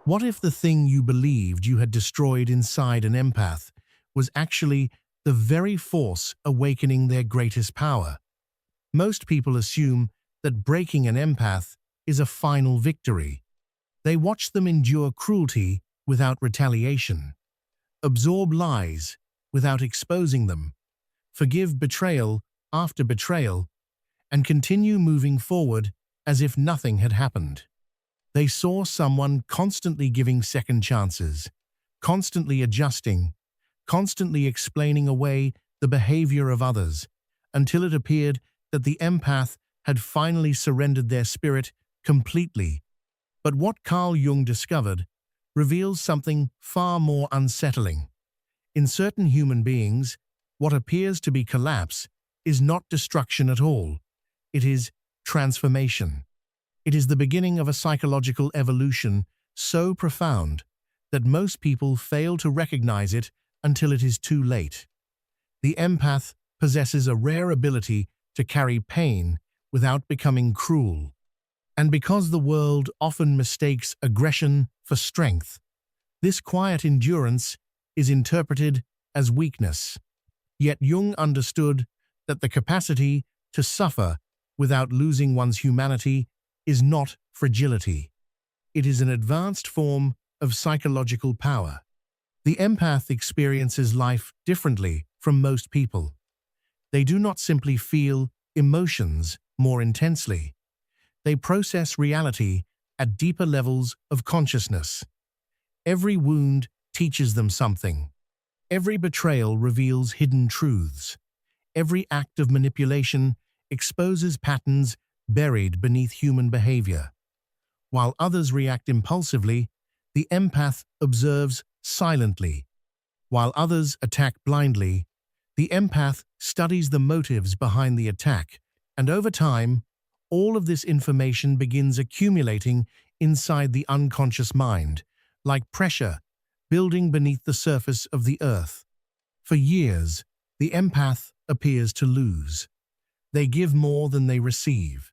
What if the thing you believed you had destroyed inside an empath was actually the very force awakening their greatest power? Most people assume that breaking an empath is a final victory. They watch them endure cruelty without retaliation, absorb lies without exposing them, forgive betrayal after betrayal, and continue moving forward as if nothing had happened. They saw someone constantly giving second chances, constantly adjusting, constantly explaining away the behavior of others, until it appeared that the empath had finally surrendered their spirit completely. But what Carl Jung discovered reveals something far more unsettling. In certain human beings, what appears to be collapse is not destruction at all. It is transformation. It is the beginning of a psychological evolution so profound that most people fail to recognize it until it is too late. The empath possesses a rare ability to carry pain without becoming cruel. And because the world often mistakes aggression for strength, this quiet endurance is interpreted as weakness. Yet Jung understood that the capacity to suffer without losing one's humanity is not fragility. It is an advanced form of psychological power. The empath experiences life differently from most people. They do not simply feel emotions more intensely. They process reality at deeper levels of consciousness. Every wound teaches them something. Every betrayal reveals hidden truths. Every act of manipulation exposes patterns buried beneath human behavior. While others react impulsively, the empath observes silently. While others attack blindly, the empath studies the motives behind the attack, and over time, all of this information begins accumulating inside the unconscious mind, like pressure building beneath the surface of the earth. For years, the empath appears to lose. They give more than they receive.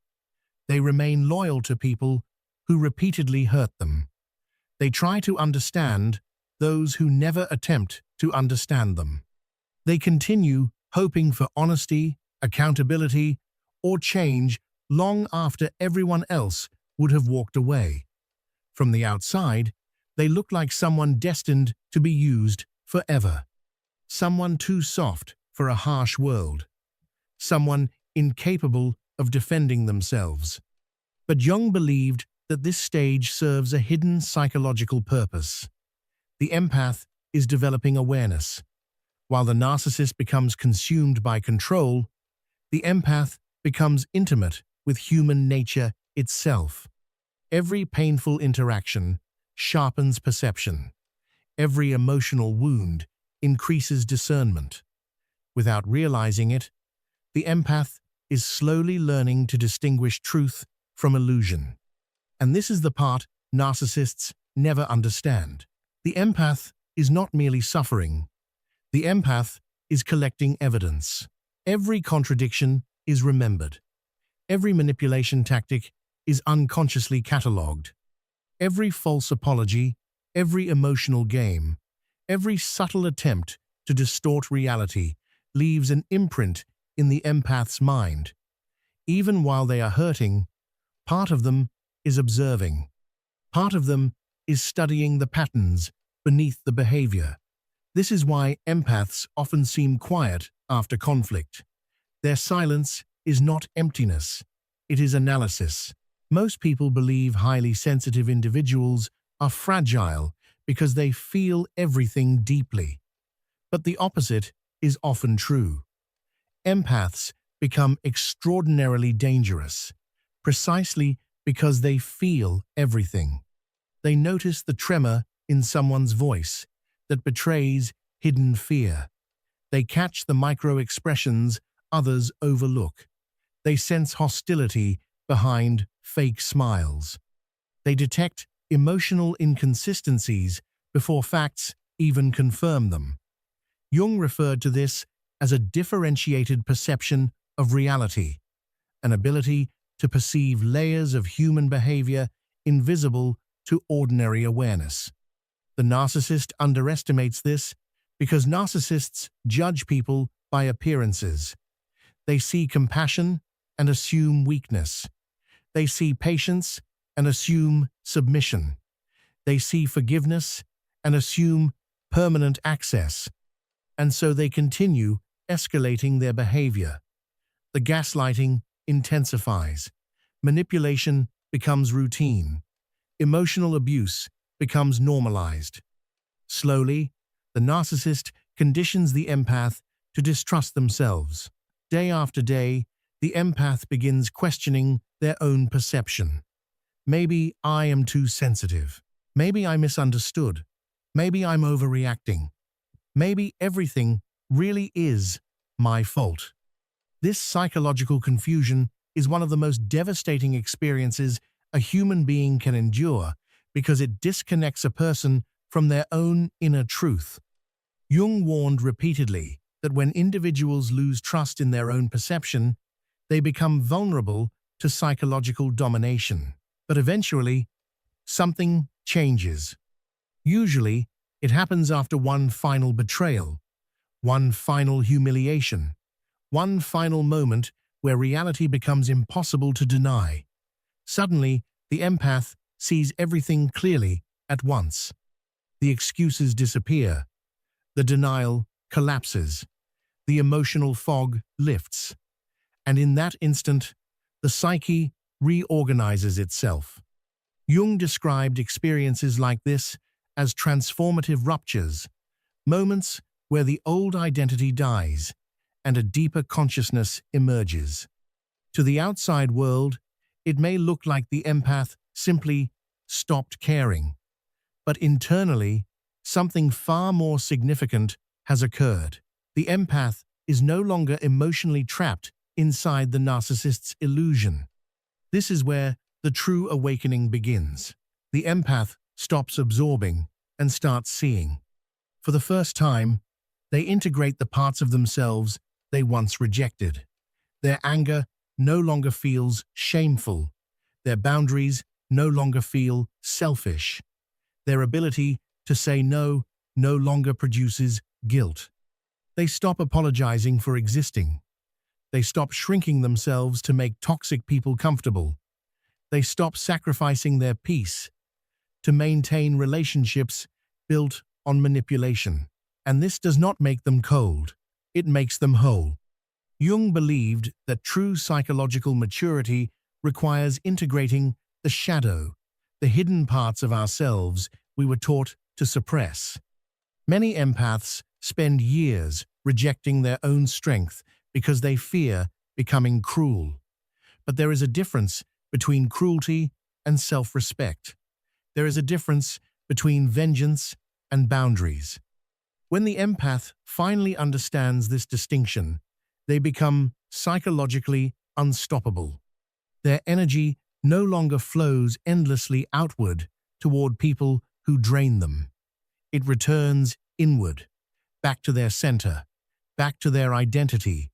They remain loyal to people who repeatedly hurt them. They try to understand those who never attempt to understand them. They continue hoping for honesty, accountability, or change long after everyone else would have walked away. From the outside, they look like someone destined to be used forever. Someone too soft for a harsh world. Someone incapable of defending themselves. But Jung believed that this stage serves a hidden psychological purpose. The empath is developing awareness. While the narcissist becomes consumed by control, the empath becomes intimate with human nature itself. Every painful interaction sharpens perception. Every emotional wound increases discernment. Without realizing it, the empath is slowly learning to distinguish truth from illusion. And this is the part narcissists never understand. The empath is not merely suffering. The empath is collecting evidence. Every contradiction is remembered. Every manipulation tactic is unconsciously catalogued. Every false apology, every emotional game, every subtle attempt to distort reality leaves an imprint in the empath's mind. Even while they are hurting, part of them is observing. Part of them is studying the patterns beneath the behavior. This is why empaths often seem quiet after conflict. Their silence is not emptiness, it is analysis. Most people believe highly sensitive individuals are fragile because they feel everything deeply. But the opposite is often true. Empaths become extraordinarily dangerous, precisely because they feel everything. They notice the tremor in someone's voice that betrays hidden fear. They catch the micro-expressions others overlook. They sense hostility behind fake smiles. They detect emotional inconsistencies before facts even confirm them. Jung referred to this as a differentiated perception of reality, an ability to perceive layers of human behavior invisible to ordinary awareness. The narcissist underestimates this because narcissists judge people by appearances. They see compassion and assume weakness. They see patience and assume submission. They see forgiveness and assume permanent access. And so they continue escalating their behavior. The gaslighting intensifies. Manipulation becomes routine. Emotional abuse becomes normalized. Slowly, the narcissist conditions the empath to distrust themselves. Day after day, the empath begins questioning their own perception. Maybe I am too sensitive. Maybe I misunderstood. Maybe I'm overreacting. Maybe everything really is my fault. This psychological confusion is one of the most devastating experiences a human being can endure because it disconnects a person from their own inner truth. Jung warned repeatedly that when individuals lose trust in their own perception, they become vulnerable to psychological domination. But eventually, something changes. Usually, it happens after one final betrayal, one final humiliation, one final moment where reality becomes impossible to deny. Suddenly, the empath sees everything clearly at once. The excuses disappear. The denial collapses. The emotional fog lifts. And in that instant, the psyche reorganizes itself. Jung described experiences like this as transformative ruptures, moments where the old identity dies and a deeper consciousness emerges. To the outside world, it may look like the empath simply stopped caring. But internally, something far more significant has occurred. The empath is no longer emotionally trapped inside the narcissist's illusion. This is where the true awakening begins. The empath stops absorbing and starts seeing. For the first time, they integrate the parts of themselves they once rejected. Their anger no longer feels shameful. Their boundaries no longer feel selfish. Their ability to say no longer produces guilt. They stop apologizing for existing. They stop shrinking themselves to make toxic people comfortable. They stop sacrificing their peace to maintain relationships built on manipulation. And this does not make them cold. It makes them whole. Jung believed that true psychological maturity requires integrating the shadow, the hidden parts of ourselves we were taught to suppress. Many empaths spend years rejecting their own strength because they fear becoming cruel. But there is a difference between cruelty and self-respect. There is a difference between vengeance and boundaries. When the empath finally understands this distinction, they become psychologically unstoppable. Their energy no longer flows endlessly outward toward people who drain them. It returns inward, back to their center, back to their identity,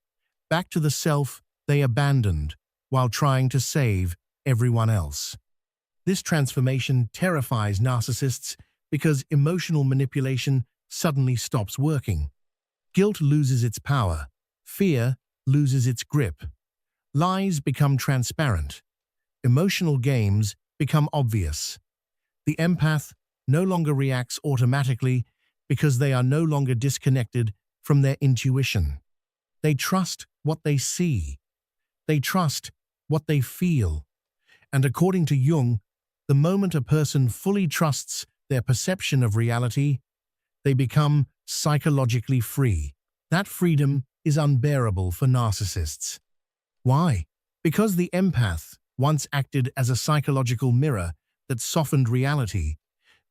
back to the self they abandoned while trying to save everyone else. This transformation terrifies narcissists because emotional manipulation suddenly stops working. Guilt loses its power. Fear loses its grip. Lies become transparent. Emotional games become obvious. The empath no longer reacts automatically because they are no longer disconnected from their intuition. They trust what they see. They trust what they feel. And according to Jung, the moment a person fully trusts their perception of reality, they become psychologically free. That freedom is unbearable for narcissists. Why? Because the empath once acted as a psychological mirror that softened reality.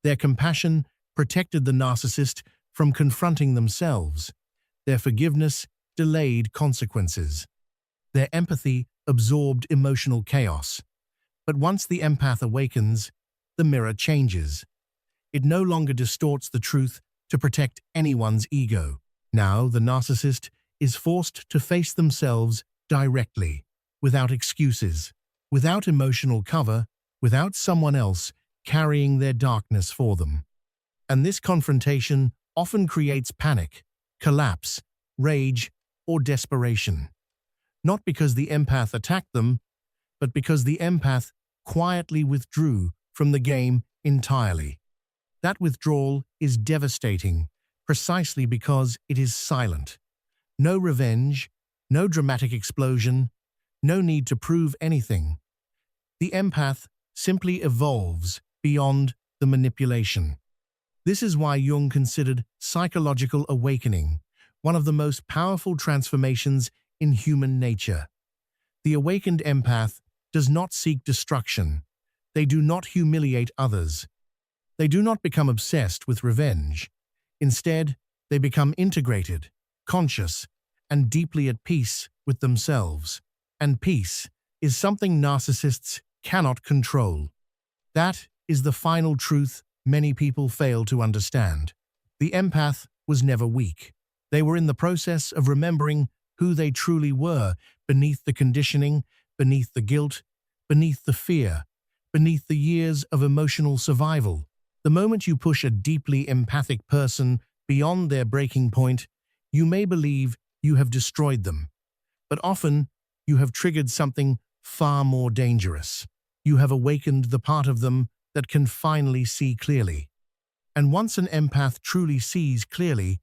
Their compassion protected the narcissist from confronting themselves. Their forgiveness delayed consequences. Their empathy absorbed emotional chaos. But once the empath awakens, the mirror changes. It no longer distorts the truth to protect anyone's ego. Now, the narcissist is forced to face themselves directly, without excuses, without emotional cover, without someone else carrying their darkness for them. And this confrontation often creates panic, collapse, rage, or desperation. Not because the empath attacked them, but because the empath quietly withdrew from the game entirely. That withdrawal is devastating, precisely because it is silent. No revenge, no dramatic explosion, no need to prove anything. The empath simply evolves beyond the manipulation. This is why Jung considered psychological awakening one of the most powerful transformations in human nature. The awakened empath does not seek destruction. They do not humiliate others. They do not become obsessed with revenge. Instead, they become integrated, conscious, and deeply at peace with themselves. And peace is something narcissists cannot control. That is the final truth many people fail to understand. The empath was never weak. They were in the process of remembering who they truly were beneath the conditioning, beneath the guilt, beneath the fear, beneath the years of emotional survival. The moment you push a deeply empathic person beyond their breaking point, you may believe you have destroyed them. But often, you have triggered something far more dangerous. You have awakened the part of them that can finally see clearly. And once an empath truly sees clearly,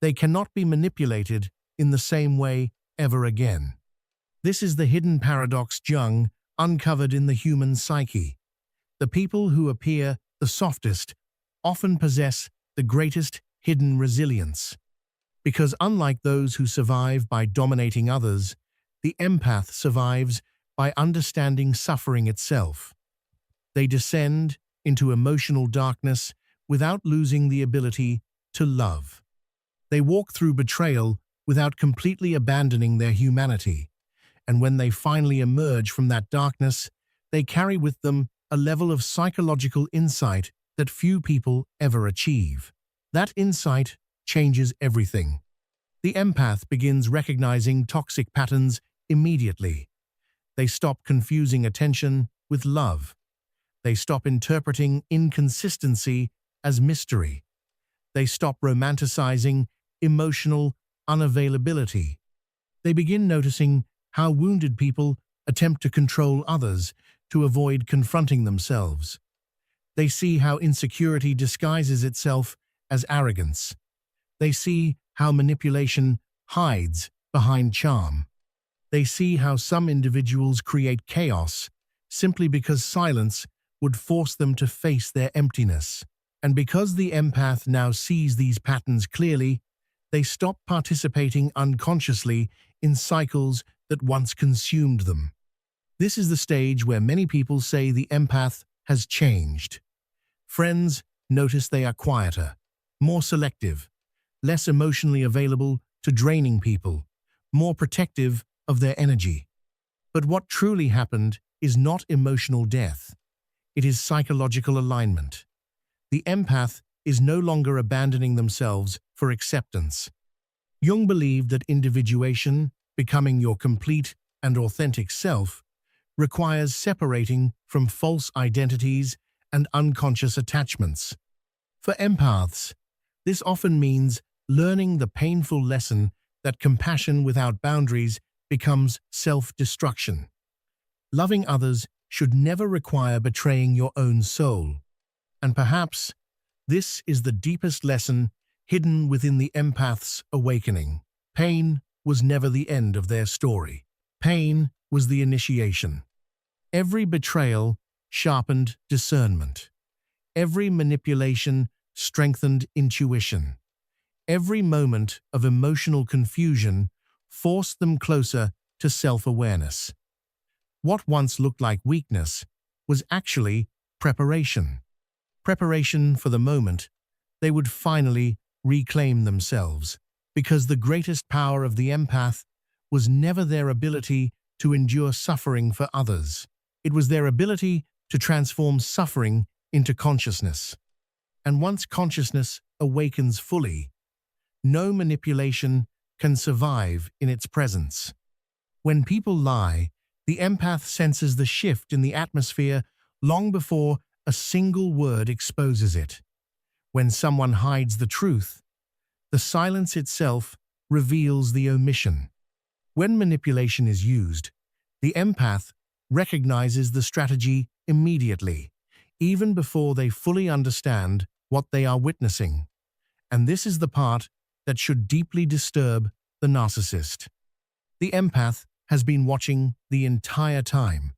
they cannot be manipulated in the same way ever again. This is the hidden paradox Jung uncovered in the human psyche. The people who appear the softest often possess the greatest hidden resilience. Because unlike those who survive by dominating others, the empath survives by understanding suffering itself. They descend into emotional darkness without losing the ability to love. They walk through betrayal without completely abandoning their humanity. And when they finally emerge from that darkness, they carry with them a level of psychological insight that few people ever achieve. That insight changes everything. The empath begins recognizing toxic patterns immediately. They stop confusing attention with love. They stop interpreting inconsistency as mystery. They stop romanticizing emotional unavailability. They begin noticing how wounded people attempt to control others to avoid confronting themselves. They see how insecurity disguises itself as arrogance. They see how manipulation hides behind charm. They see how some individuals create chaos simply because silence would force them to face their emptiness. And because the empath now sees these patterns clearly, they stop participating unconsciously in cycles that once consumed them. This is the stage where many people say the empath has changed. Friends notice they are quieter, more selective, less emotionally available to draining people, more protective of their energy. But what truly happened is not emotional death. It is psychological alignment. The empath is no longer abandoning themselves for acceptance. Jung believed that individuation, becoming your complete and authentic self, requires separating from false identities and unconscious attachments. For empaths, this often means learning the painful lesson that compassion without boundaries becomes self-destruction. Loving others should never require betraying your own soul. And perhaps this is the deepest lesson hidden within the empath's awakening. Pain was never the end of their story. Pain was the initiation. Every betrayal sharpened discernment. Every manipulation strengthened intuition. Every moment of emotional confusion forced them closer to self-awareness. What once looked like weakness was actually preparation. Preparation for the moment they would finally reclaim themselves, because the greatest power of the empath was never their ability to endure suffering for others. It was their ability to transform suffering into consciousness. And once consciousness awakens fully, no manipulation can survive in its presence. When people lie, the empath senses the shift in the atmosphere long before a single word exposes it. When someone hides the truth, the silence itself reveals the omission. When manipulation is used, the empath recognizes the strategy immediately, even before they fully understand what they are witnessing. And this is the part that should deeply disturb the narcissist. The empath has been watching the entire time,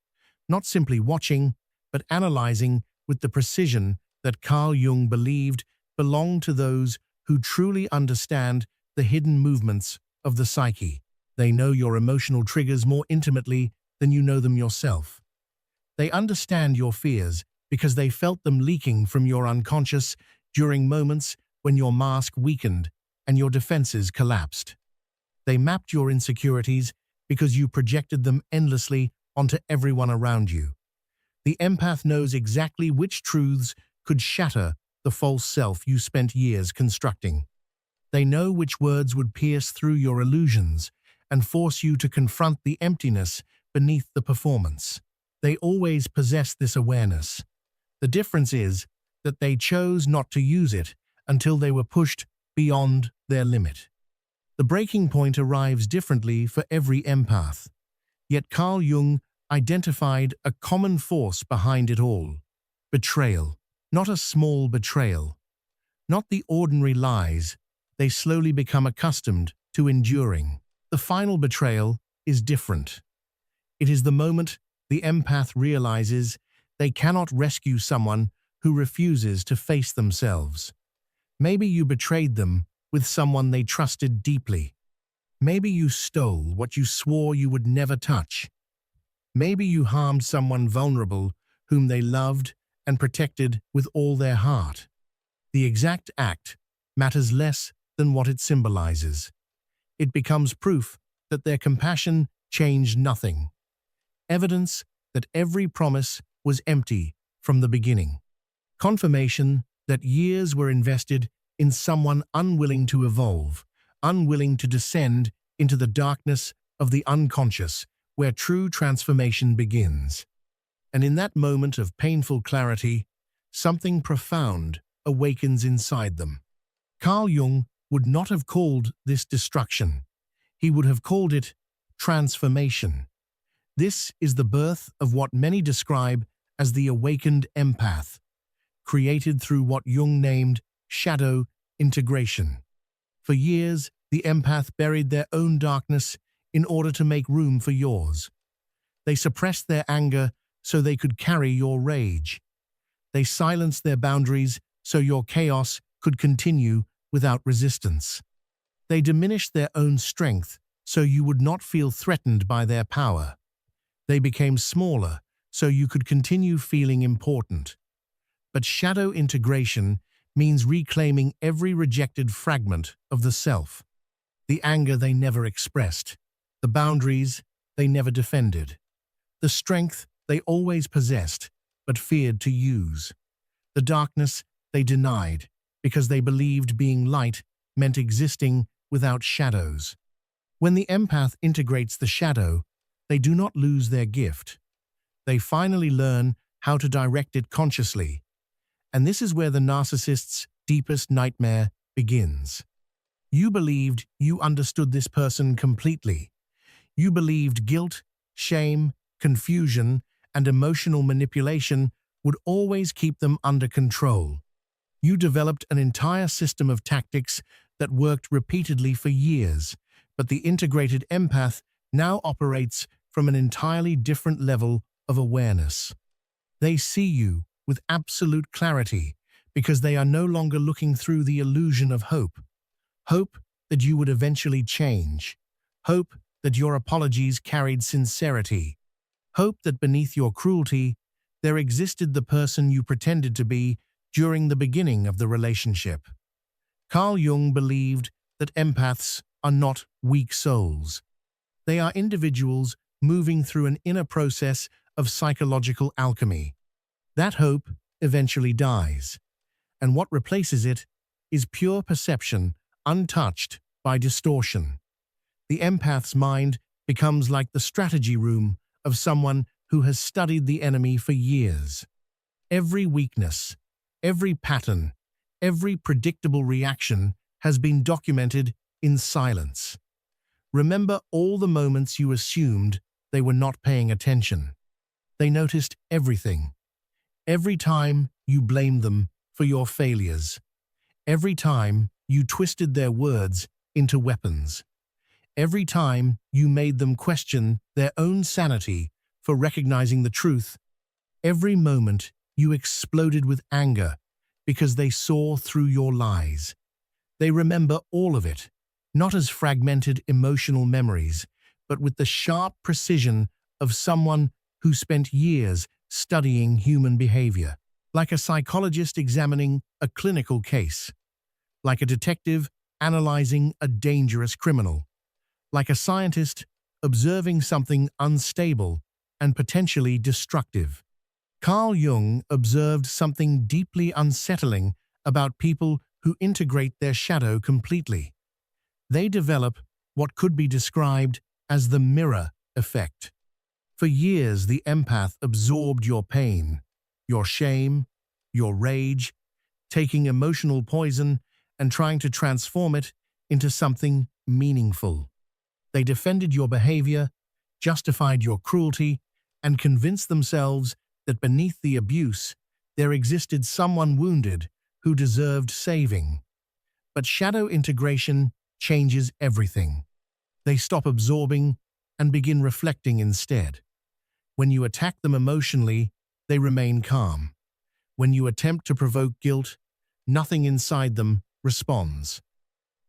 not simply watching, but analyzing with the precision that Carl Jung believed belonged to those who truly understand the hidden movements of the psyche. They know your emotional triggers more intimately than you know them yourself. They understand your fears because they felt them leaking from your unconscious during moments when your mask weakened and your defenses collapsed. They mapped your insecurities because you projected them endlessly onto everyone around you. The empath knows exactly which truths could shatter the false self you spent years constructing. They know which words would pierce through your illusions and force you to confront the emptiness beneath the performance. They always possess this awareness. The difference is that they chose not to use it until they were pushed beyond their limit. The breaking point arrives differently for every empath, yet Carl Jung identified a common force behind it all: betrayal. Not a small betrayal. Not the ordinary lies they slowly become accustomed to enduring. The final betrayal is different. It is the moment the empath realizes they cannot rescue someone who refuses to face themselves. Maybe you betrayed them with someone they trusted deeply. Maybe you stole what you swore you would never touch. Maybe you harmed someone vulnerable whom they loved and protected with all their heart. The exact act matters less than what it symbolizes. It becomes proof that their compassion changed nothing. Evidence that every promise was empty from the beginning. Confirmation that years were invested in someone unwilling to evolve, unwilling to descend into the darkness of the unconscious, where true transformation begins. And in that moment of painful clarity, something profound awakens inside them. Carl Jung would not have called this destruction. He would have called it transformation. This is the birth of what many describe as the awakened empath, created through what Jung named shadow integration. For years, the empath buried their own darkness in order to make room for yours. They suppressed their anger so they could carry your rage. They silenced their boundaries so your chaos could continue without resistance. They diminished their own strength so you would not feel threatened by their power. They became smaller so you could continue feeling important. But shadow integration means reclaiming every rejected fragment of the self. The anger they never expressed, the boundaries they never defended, the strength they always possessed but feared to use, the darkness they denied because they believed being light meant existing without shadows. When the empath integrates the shadow, they do not lose their gift. They finally learn how to direct it consciously. And this is where the narcissist's deepest nightmare begins. You believed you understood this person completely. You believed guilt, shame, confusion, and emotional manipulation would always keep them under control. You developed an entire system of tactics that worked repeatedly for years, but the integrated empath now operates from an entirely different level of awareness. They see you with absolute clarity because they are no longer looking through the illusion of hope. Hope that you would eventually change. Hope that your apologies carried sincerity. Hope that beneath your cruelty, there existed the person you pretended to be during the beginning of the relationship. Carl Jung believed that empaths are not weak souls. They are individuals moving through an inner process of psychological alchemy. That hope eventually dies, and what replaces it is pure perception, untouched by distortion. The empath's mind becomes like the strategy room of someone who has studied the enemy for years. Every weakness, every pattern, every predictable reaction has been documented in silence. Remember all the moments you assumed they were not paying attention. They noticed everything. Every time you blamed them for your failures. Every time you twisted their words into weapons. Every time you made them question their own sanity for recognizing the truth. Every moment you exploded with anger because they saw through your lies. They remember all of it, not as fragmented emotional memories, but with the sharp precision of someone who spent years studying human behavior, like a psychologist examining a clinical case, like a detective analyzing a dangerous criminal, like a scientist observing something unstable and potentially destructive. Carl Jung observed something deeply unsettling about people who integrate their shadow completely. They develop what could be described as the mirror effect. For years, the empath absorbed your pain, your shame, your rage, taking emotional poison and trying to transform it into something meaningful. They defended your behavior, justified your cruelty, and convinced themselves that beneath the abuse, there existed someone wounded who deserved saving. But shadow integration changes everything. They stop absorbing and begin reflecting instead. When you attack them emotionally, they remain calm. When you attempt to provoke guilt, nothing inside them responds.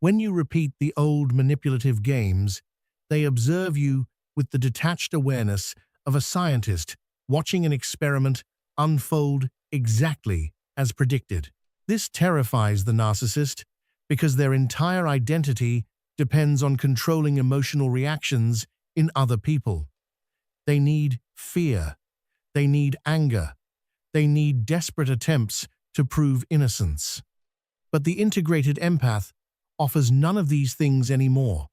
When you repeat the old manipulative games, they observe you with the detached awareness of a scientist watching an experiment unfold exactly as predicted. This terrifies the narcissist because their entire identity depends on controlling emotional reactions in other people. They need fear. They need anger. They need desperate attempts to prove innocence. But the integrated empath offers none of these things anymore.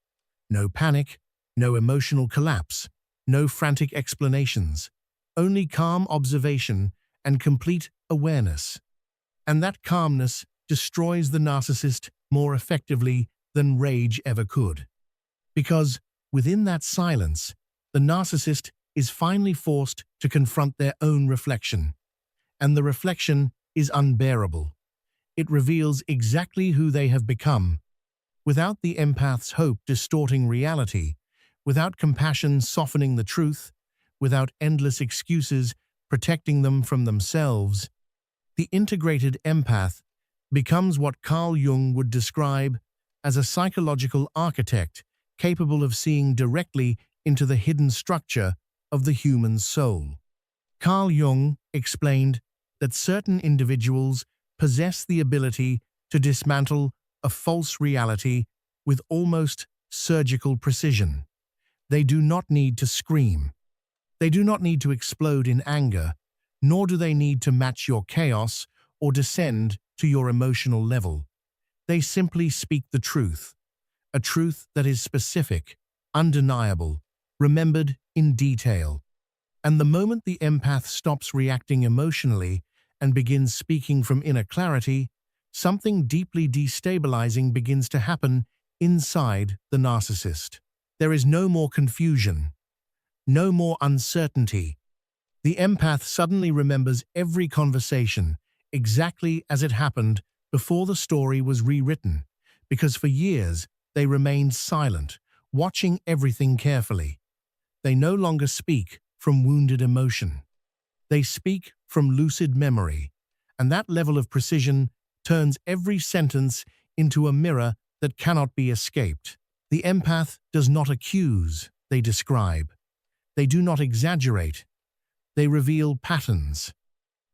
No panic, no emotional collapse, no frantic explanations, only calm observation and complete awareness. And that calmness destroys the narcissist more effectively than rage ever could. Because within that silence, the narcissist is finally forced to confront their own reflection. And the reflection is unbearable. It reveals exactly who they have become. Without the empath's hope distorting reality, without compassion softening the truth, without endless excuses protecting them from themselves, the integrated empath becomes what Carl Jung would describe as a psychological architect capable of seeing directly into the hidden structure of the human soul. Carl Jung explained that certain individuals possess the ability to dismantle a false reality with almost surgical precision. They do not need to scream. They do not need to explode in anger, nor do they need to match your chaos or descend to your emotional level. They simply speak the truth, a truth that is specific, undeniable, remembered in detail. And the moment the empath stops reacting emotionally and begins speaking from inner clarity, something deeply destabilizing begins to happen inside the narcissist. There is no more confusion, no more uncertainty. The empath suddenly remembers every conversation exactly as it happened before the story was rewritten, because for years they remained silent, watching everything carefully. They no longer speak from wounded emotion. They speak from lucid memory, and that level of precision turns every sentence into a mirror that cannot be escaped. The empath does not accuse, they describe. They do not exaggerate. They reveal patterns.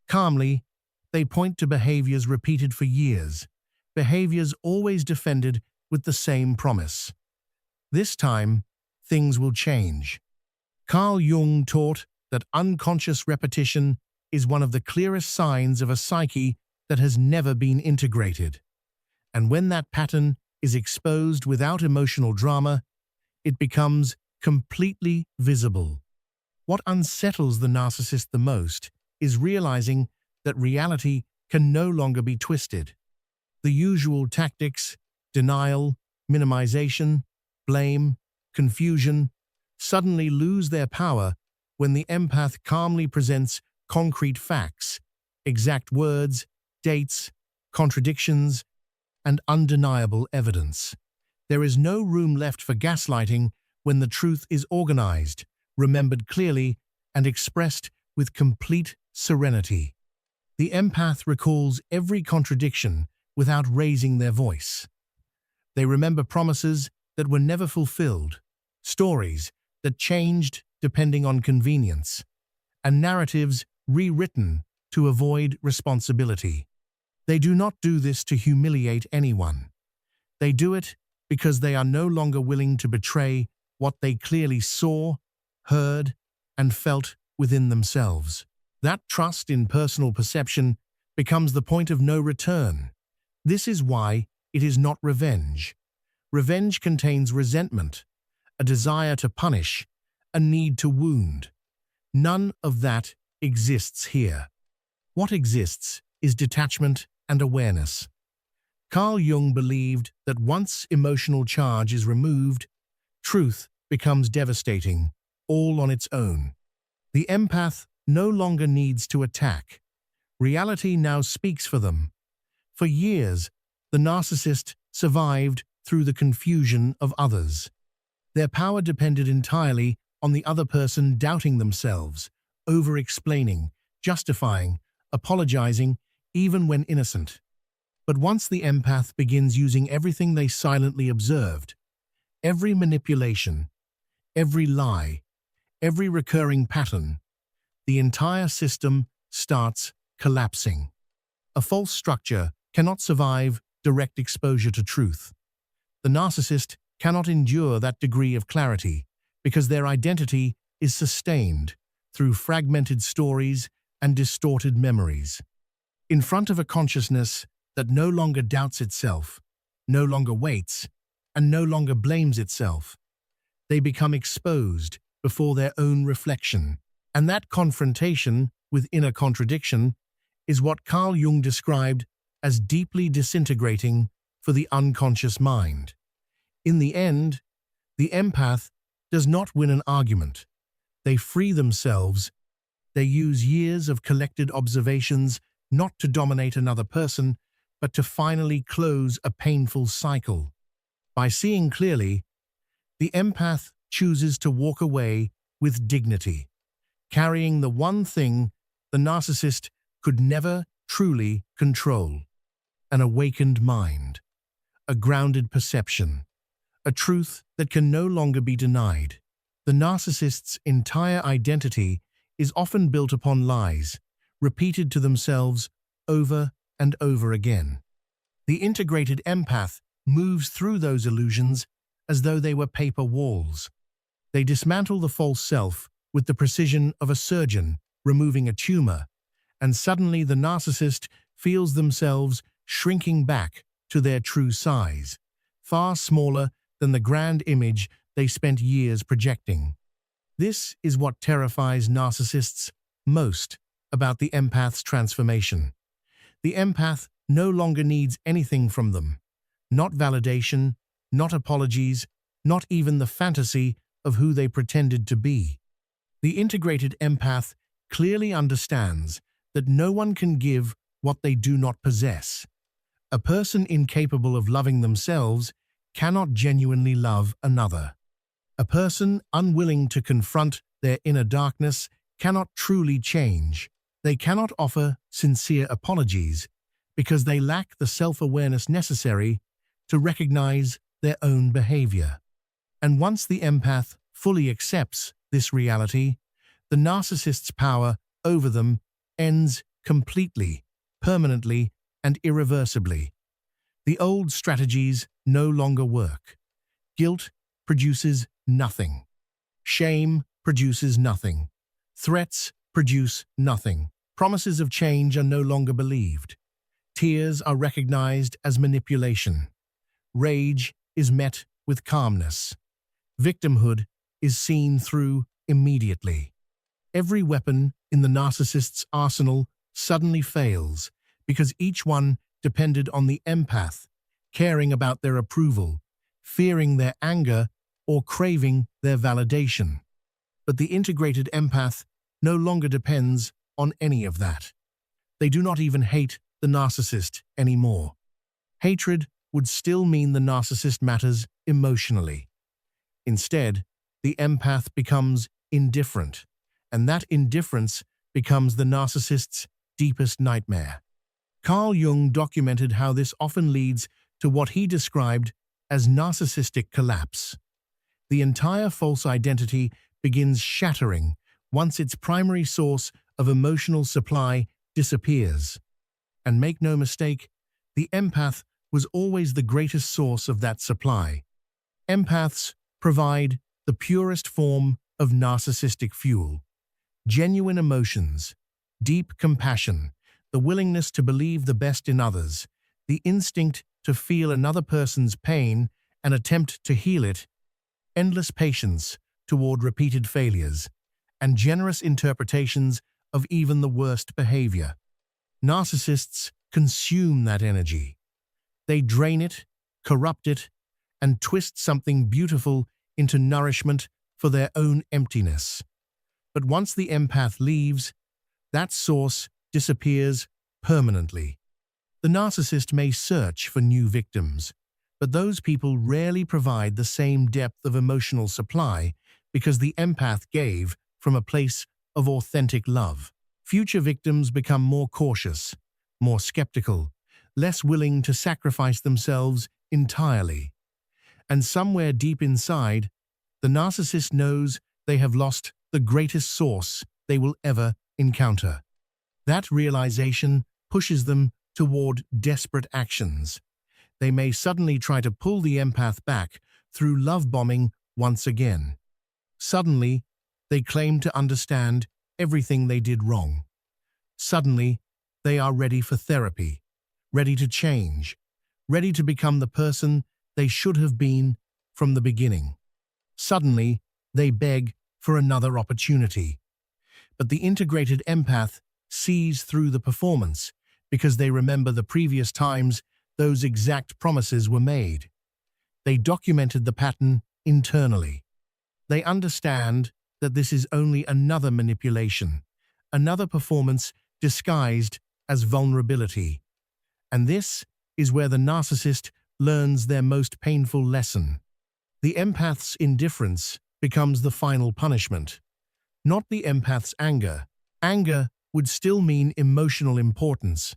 Calmly, they point to behaviors repeated for years, behaviors always defended with the same promise. This time, things will change. Carl Jung taught that unconscious repetition is one of the clearest signs of a psyche that has never been integrated. And when that pattern is exposed without emotional drama, it becomes completely visible. What unsettles the narcissist the most is realizing that reality can no longer be twisted. The usual tactics, denial, minimization, blame, confusion, suddenly lose their power when the empath calmly presents concrete facts, exact words, dates, contradictions, and undeniable evidence. There is no room left for gaslighting when the truth is organized, remembered clearly, and expressed with complete serenity. The empath recalls every contradiction without raising their voice. They remember promises that were never fulfilled, stories that changed depending on convenience, and narratives rewritten to avoid responsibility. They do not do this to humiliate anyone. They do it because they are no longer willing to betray what they clearly saw, heard, and felt within themselves. That trust in personal perception becomes the point of no return. This is why it is not revenge. Revenge contains resentment, a desire to punish, a need to wound. None of that exists here. What exists is detachment and awareness. Carl Jung believed that once emotional charge is removed, truth becomes devastating, all on its own. The empath no longer needs to attack. Reality now speaks for them. For years, the narcissist survived through the confusion of others. Their power depended entirely on the other person doubting themselves, over-explaining, justifying, apologizing, even when innocent. But once the empath begins using everything they silently observed, every manipulation, every lie, every recurring pattern, the entire system starts collapsing. A false structure cannot survive direct exposure to truth. The narcissist cannot endure that degree of clarity because their identity is sustained through fragmented stories and distorted memories. In front of a consciousness that no longer doubts itself, no longer waits, and no longer blames itself, they become exposed before their own reflection. And that confrontation with inner contradiction is what Carl Jung described as deeply disintegrating for the unconscious mind. In the end, the empath does not win an argument. They free themselves. They use years of collected observations not to dominate another person, but to finally close a painful cycle. By seeing clearly, the empath chooses to walk away with dignity, carrying the one thing the narcissist could never truly control: an awakened mind, a grounded perception, a truth that can no longer be denied. The narcissist's entire identity is often built upon lies, repeated to themselves over and over again. The integrated empath moves through those illusions as though they were paper walls. They dismantle the false self with the precision of a surgeon removing a tumor, and suddenly the narcissist feels themselves shrinking back to their true size, far smaller than the grand image they spent years projecting. This is what terrifies narcissists most about the empath's transformation. The empath no longer needs anything from them, not validation, not apologies, not even the fantasy of who they pretended to be. The integrated empath clearly understands that no one can give what they do not possess. A person incapable of loving themselves cannot genuinely love another. A person unwilling to confront their inner darkness cannot truly change. They cannot offer sincere apologies because they lack the self-awareness necessary to recognize their own behavior. And once the empath fully accepts this reality, the narcissist's power over them ends completely, permanently, and irreversibly. The old strategies no longer work. Guilt produces nothing. Shame produces nothing. Threats produce nothing. Promises of change are no longer believed. Tears are recognized as manipulation. Rage is met with calmness. Victimhood is seen through immediately. Every weapon in the narcissist's arsenal suddenly fails because each one depended on the empath, caring about their approval, fearing their anger, or craving their validation. But the integrated empath no longer depends on any of that. They do not even hate the narcissist anymore. Hatred would still mean the narcissist matters emotionally. Instead, the empath becomes indifferent, and that indifference becomes the narcissist's deepest nightmare. Carl Jung documented how this often leads to what he described as narcissistic collapse. The entire false identity begins shattering once its primary source of emotional supply disappears. And make no mistake, the empath was always the greatest source of that supply. Empaths provide the purest form of narcissistic fuel. Genuine emotions, deep compassion, the willingness to believe the best in others, the instinct to feel another person's pain and attempt to heal it, endless patience toward repeated failures, and generous interpretations of even the worst behavior. Narcissists consume that energy. They drain it, corrupt it, and twist something beautiful into nourishment for their own emptiness. But once the empath leaves, that source disappears permanently. The narcissist may search for new victims, but those people rarely provide the same depth of emotional supply because the empath gave from a place of authentic love. Future victims become more cautious, more skeptical, less willing to sacrifice themselves entirely. And somewhere deep inside, the narcissist knows they have lost the greatest source they will ever encounter. That realization pushes them toward desperate actions. They may suddenly try to pull the empath back through love bombing once again. Suddenly, they claim to understand everything they did wrong. Suddenly, they are ready for therapy, ready to change, ready to become the person they should have been from the beginning. Suddenly, they beg for another opportunity. But the integrated empath sees through the performance because they remember the previous times those exact promises were made. They documented the pattern internally. They understand that this is only another manipulation, another performance disguised as vulnerability. And this is where the narcissist learns their most painful lesson. The empath's indifference becomes the final punishment, not the empath's anger. Anger would still mean emotional importance.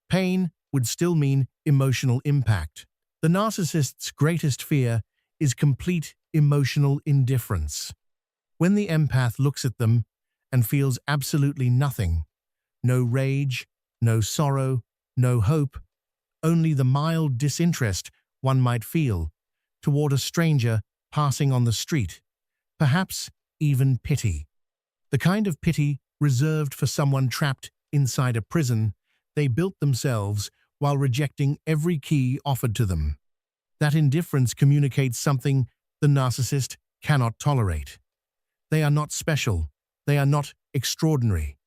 Pain would still mean emotional impact. The narcissist's greatest fear is complete emotional indifference. When the empath looks at them and feels absolutely nothing, no rage, no sorrow, no hope, only the mild disinterest one might feel toward a stranger passing on the street, perhaps even pity. The kind of pity reserved for someone trapped inside a prison they built themselves while rejecting every key offered to them. That indifference communicates something the narcissist cannot tolerate. They are not special. They are not extraordinary.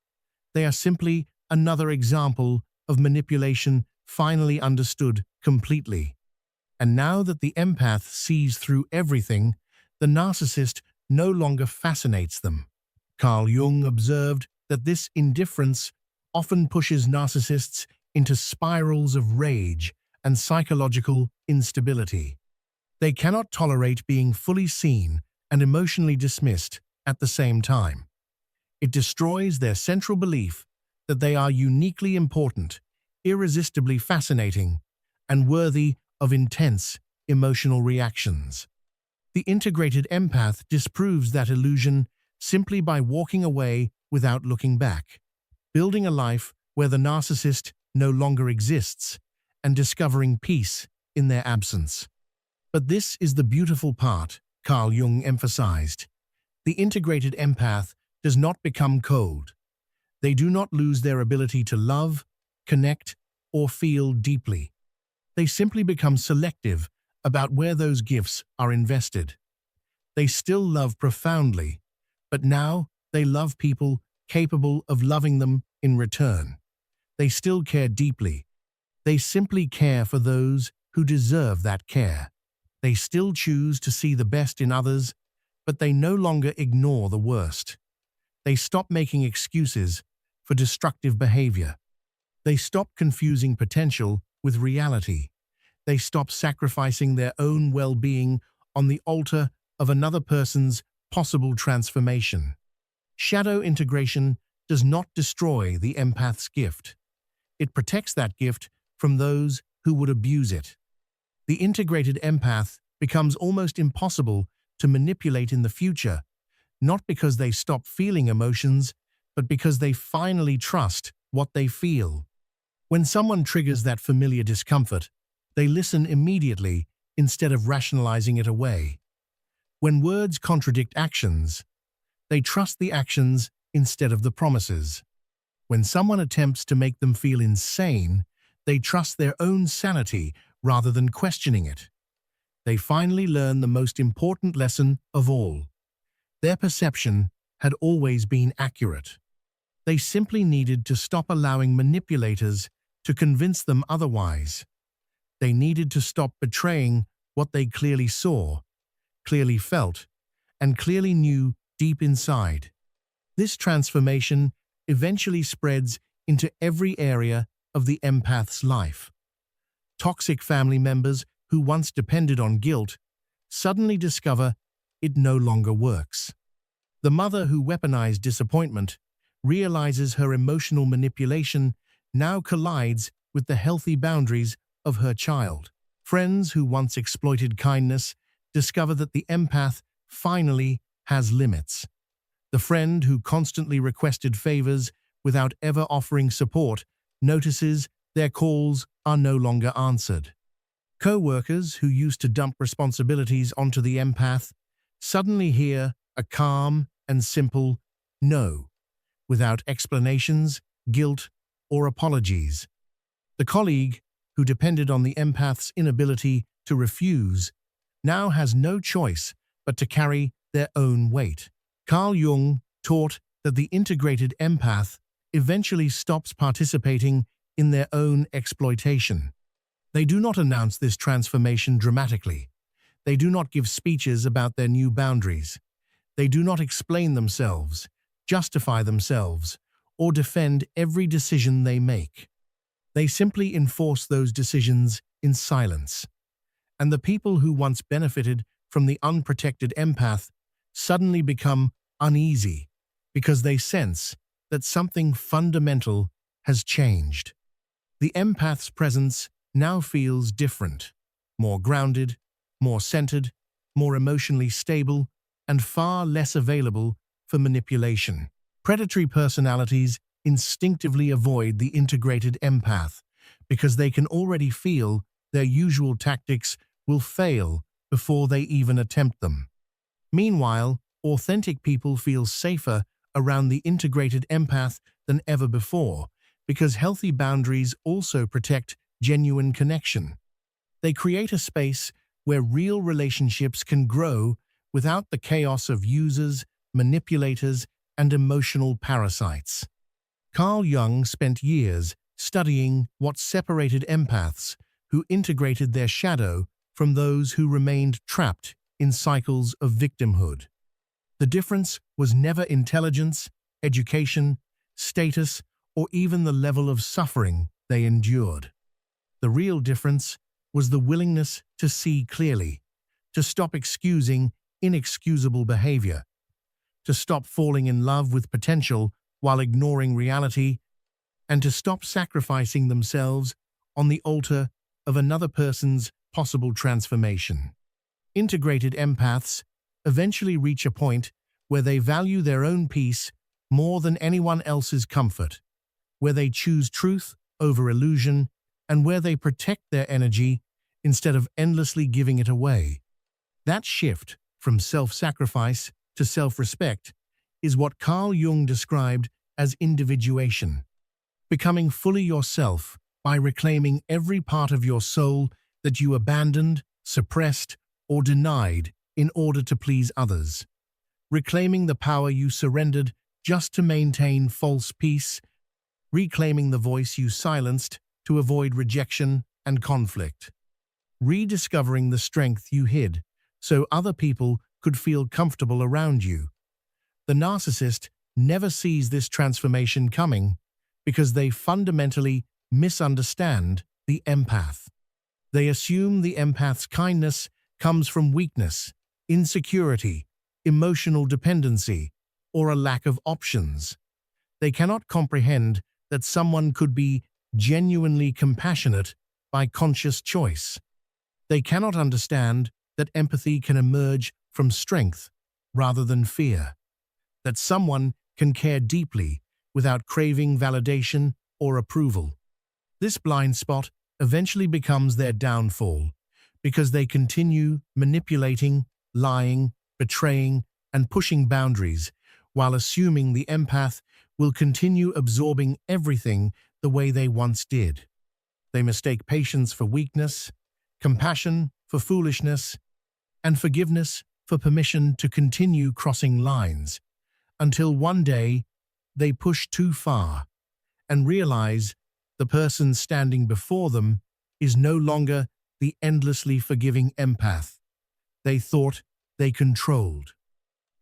They are simply another example of manipulation finally understood completely. And now that the empath sees through everything, the narcissist no longer fascinates them. Carl Jung observed that this indifference often pushes narcissists into spirals of rage and psychological instability. They cannot tolerate being fully seen and emotionally dismissed at the same time. It destroys their central belief that they are uniquely important, irresistibly fascinating, and worthy of intense emotional reactions. The integrated empath disproves that illusion simply by walking away without looking back, building a life where the narcissist no longer exists, and discovering peace in their absence. But this is the beautiful part, Carl Jung emphasized. The integrated empath does not become cold. They do not lose their ability to love, connect, or feel deeply. They simply become selective about where those gifts are invested. They still love profoundly, but now they love people capable of loving them in return. They still care deeply. They simply care for those who deserve that care. They still choose to see the best in others, but they no longer ignore the worst. They stop making excuses for destructive behavior. They stop confusing potential with reality. They stop sacrificing their own well-being on the altar of another person's possible transformation. Shadow integration does not destroy the empath's gift. It protects that gift from those who would abuse it. The integrated empath becomes almost impossible to manipulate in the future, not because they stop feeling emotions, but because they finally trust what they feel. When someone triggers that familiar discomfort, they listen immediately instead of rationalizing it away. When words contradict actions, they trust the actions instead of the promises. When someone attempts to make them feel insane, they trust their own sanity rather than questioning it. They finally learn the most important lesson of all. Their perception had always been accurate. They simply needed to stop allowing manipulators to convince them otherwise. They needed to stop betraying what they clearly saw, clearly felt, and clearly knew deep inside. This transformation eventually spreads into every area of the empath's life. Toxic family members who once depended on guilt suddenly discover it no longer works. The mother who weaponized disappointment realizes her emotional manipulation now collides with the healthy boundaries of her child. Friends who once exploited kindness discover that the empath finally has limits. The friend who constantly requested favors without ever offering support notices their calls are no longer answered. Co-workers who used to dump responsibilities onto the empath suddenly hear a calm and simple no, without explanations, guilt, or apologies. The colleague who depended on the empath's inability to refuse now has no choice but to carry their own weight. Carl Jung taught that the integrated empath eventually stops participating in their own exploitation. They do not announce this transformation dramatically. They do not give speeches about their new boundaries. They do not explain themselves, justify themselves, or defend every decision they make. They simply enforce those decisions in silence. And the people who once benefited from the unprotected empath suddenly become uneasy because they sense that something fundamental has changed. The empath's presence now feels different, more grounded, more centered, more emotionally stable, and far less available for manipulation. Predatory personalities instinctively avoid the integrated empath because they can already feel their usual tactics will fail before they even attempt them. Meanwhile, authentic people feel safer around the integrated empath than ever before because healthy boundaries also protect genuine connection. They create a space where real relationships can grow without the chaos of users, manipulators, and emotional parasites. Carl Jung spent years studying what separated empaths who integrated their shadow from those who remained trapped in cycles of victimhood. The difference was never intelligence, education, status, or even the level of suffering they endured. The real difference was the willingness to see clearly, to stop excusing inexcusable behavior, to stop falling in love with potential while ignoring reality, and to stop sacrificing themselves on the altar of another person's possible transformation. Integrated empaths eventually reach a point where they value their own peace more than anyone else's comfort, where they choose truth over illusion, and where they protect their energy instead of endlessly giving it away. That shift from self-sacrifice to self-respect is what Carl Jung described as individuation, becoming fully yourself by reclaiming every part of your soul that you abandoned, suppressed, or denied in order to please others, reclaiming the power you surrendered just to maintain false peace, reclaiming the voice you silenced to avoid rejection and conflict, rediscovering the strength you hid so other people could feel comfortable around you. The narcissist never sees this transformation coming because they fundamentally misunderstand the empath. They assume the empath's kindness comes from weakness, insecurity, emotional dependency, or a lack of options. They cannot comprehend that someone could be genuinely compassionate by conscious choice. They cannot understand that empathy can emerge from strength rather than fear, that someone can care deeply without craving validation or approval. This blind spot eventually becomes their downfall because they continue manipulating, lying, betraying, and pushing boundaries while assuming the empath will continue absorbing everything the way they once did. They mistake patience for weakness, compassion for foolishness, and forgiveness for permission to continue crossing lines, until one day they push too far and realize the person standing before them is no longer the endlessly forgiving empath they thought they controlled.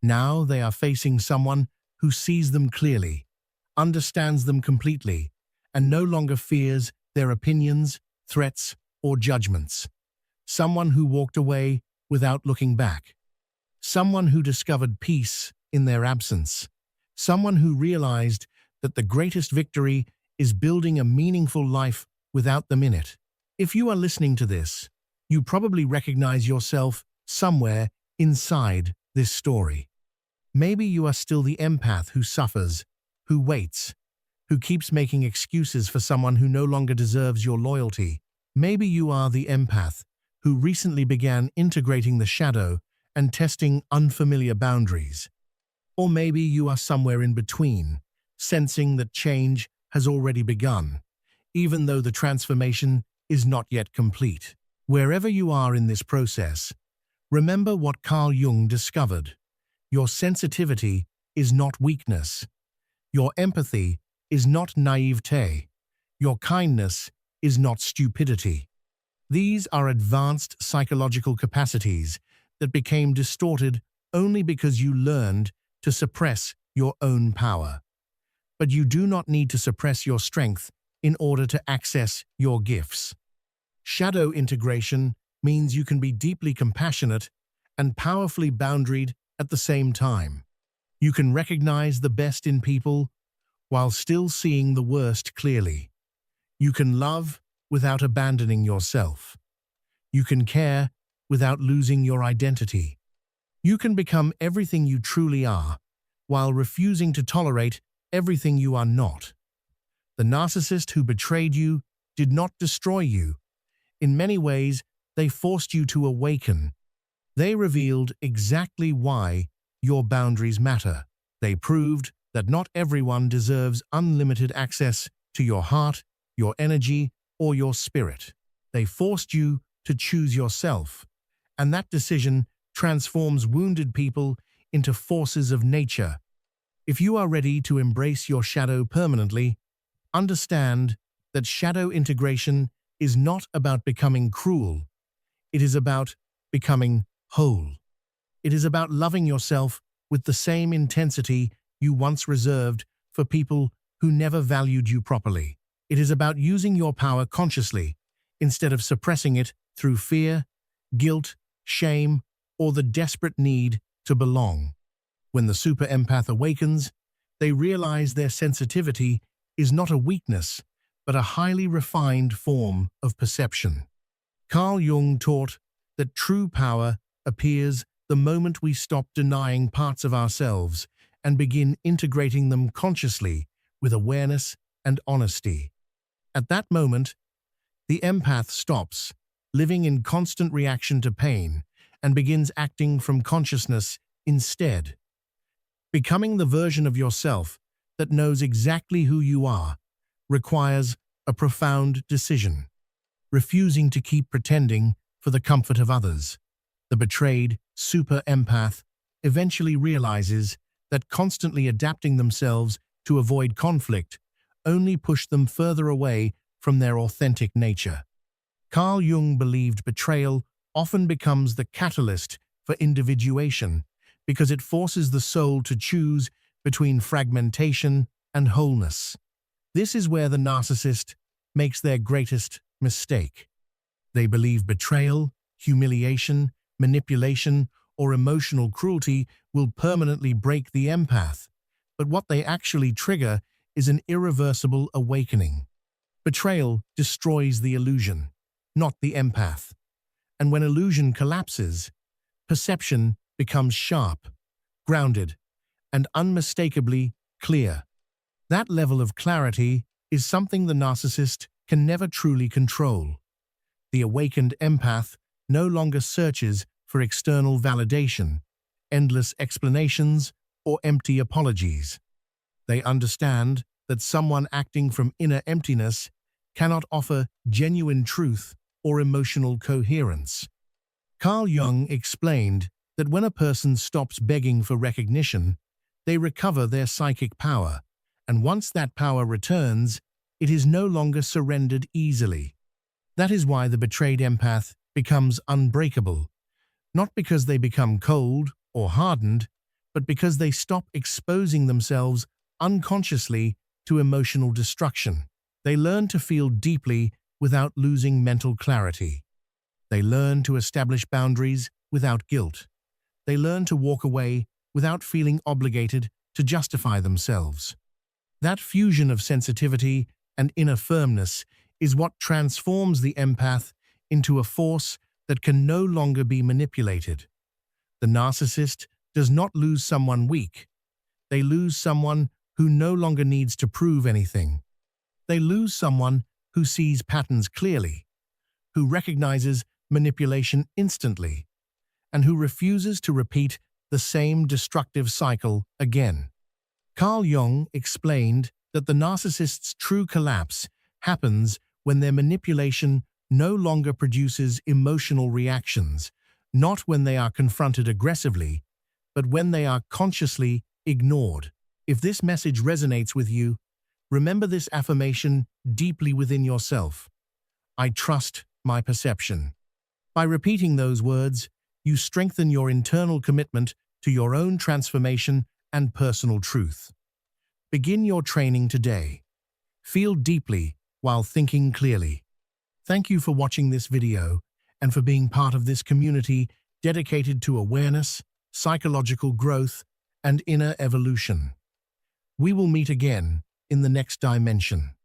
Now they are facing someone who sees them clearly, understands them completely, and no longer fears their opinions, threats, or judgments. Someone who walked away without looking back. Someone who discovered peace in their absence. Someone who realized that the greatest victory is building a meaningful life without them in it. If you are listening to this, you probably recognize yourself somewhere inside this story. Maybe you are still the empath who suffers, who waits, who keeps making excuses for someone who no longer deserves your loyalty. Maybe you are the empath who recently began integrating the shadow and testing unfamiliar boundaries. Or maybe you are somewhere in between, sensing that change has already begun, even though the transformation is not yet complete. Wherever you are in this process, remember what Carl Jung discovered. Your sensitivity is not weakness. Your empathy is not naivete. Your kindness is not stupidity. These are advanced psychological capacities that became distorted only because you learned to suppress your own power. But you do not need to suppress your strength in order to access your gifts. Shadow integration means you can be deeply compassionate and powerfully boundaried at the same time. You can recognize the best in people while still seeing the worst clearly. You can love without abandoning yourself. You can care without losing your identity. You can become everything you truly are while refusing to tolerate everything you are not. The narcissist who betrayed you did not destroy you. In many ways, they forced you to awaken. They revealed exactly why your boundaries matter. They proved that not everyone deserves unlimited access to your heart, your energy, or your spirit. They forced you to choose yourself, and that decision transforms wounded people into forces of nature. If you are ready to embrace your shadow permanently, understand that shadow integration is not about becoming cruel. It is about becoming whole. It is about loving yourself with the same intensity you once reserved for people who never valued you properly. It is about using your power consciously instead of suppressing it through fear, guilt, shame, or the desperate need to belong. When the super empath awakens, they realize their sensitivity is not a weakness, but a highly refined form of perception. Carl Jung taught that true power appears the moment we stop denying parts of ourselves and begin integrating them consciously with awareness and honesty. At that moment, the empath stops living in constant reaction to pain and begins acting from consciousness instead. Becoming the version of yourself that knows exactly who you are requires a profound decision, refusing to keep pretending for the comfort of others. The betrayed super empath eventually realizes that constantly adapting themselves to avoid conflict only push them further away from their authentic nature. Carl Jung believed betrayal often becomes the catalyst for individuation because it forces the soul to choose between fragmentation and wholeness. This is where the narcissist makes their greatest mistake. They believe betrayal, humiliation, manipulation, or emotional cruelty will permanently break the empath, but what they actually trigger is an irreversible awakening. Betrayal destroys the illusion, not the empath. And when illusion collapses, perception becomes sharp, grounded, and unmistakably clear. That level of clarity is something the narcissist can never truly control. The awakened empath no longer searches for external validation, endless explanations, or empty apologies. They understand that someone acting from inner emptiness cannot offer genuine truth or emotional coherence. Carl Jung explained that when a person stops begging for recognition, they recover their psychic power, and once that power returns, it is no longer surrendered easily. That is why the betrayed empath becomes unbreakable, not because they become cold or hardened, but because they stop exposing themselves unconsciously to emotional destruction. They learn to feel deeply without losing mental clarity. They learn to establish boundaries without guilt. They learn to walk away without feeling obligated to justify themselves. That fusion of sensitivity and inner firmness is what transforms the empath into a force that can no longer be manipulated. The narcissist does not lose someone weak. They lose someone who no longer needs to prove anything. They lose someone who sees patterns clearly, who recognizes manipulation instantly, and who refuses to repeat the same destructive cycle again. Carl Jung explained that the narcissist's true collapse happens when their manipulation no longer produces emotional reactions, not when they are confronted aggressively, but when they are consciously ignored. If this message resonates with you, remember this affirmation deeply within yourself. I trust my perception. By repeating those words, you strengthen your internal commitment to your own transformation and personal truth. Begin your training today. Feel deeply while thinking clearly. Thank you for watching this video and for being part of this community dedicated to awareness, psychological growth, and inner evolution. We will meet again in the next dimension.